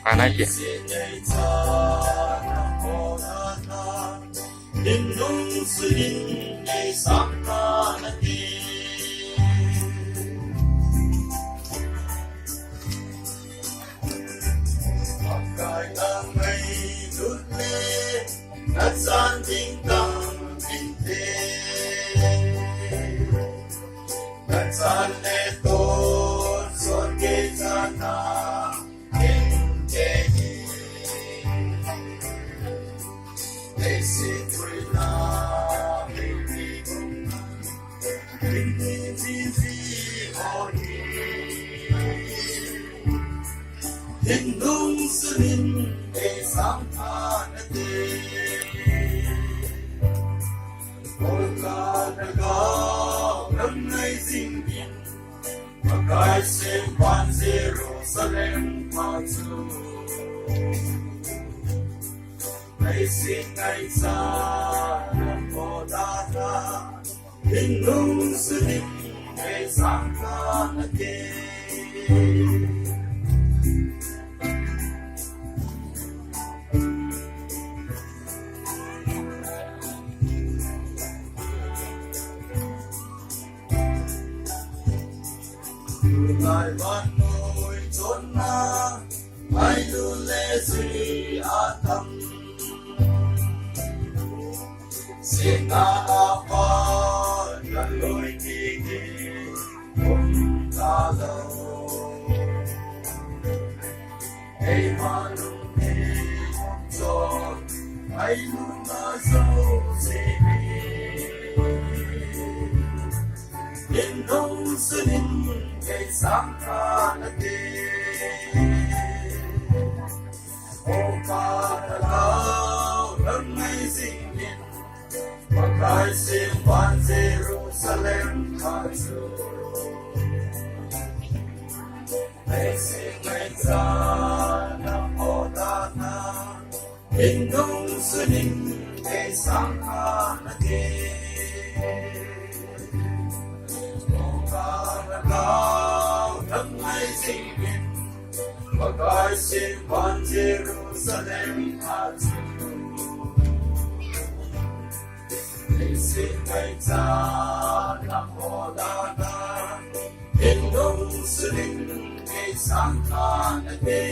à nói chuyện Hindung senin sampanate Olga nagaw ng naisingin Magkaisimpan Jerusalem patu Naisingay sa nakodata Hindung senin sampanate Ngài ban ngôi chốn na ai du lê suy a tâm xin ta qua gần lối kỳ kỳ cùng ta lâu hey mà nung hey cho ai nung ta sâu sẽ in đông sơn kay sampanate O Panalaw ng naisingin Magkaisimpan Jerusalem kaso Naisingay sa nakodana Hindong suning kay sampanate Magkaisimpan Jerusalem at Naisingay sa nakodana Hindong suling kay sampanate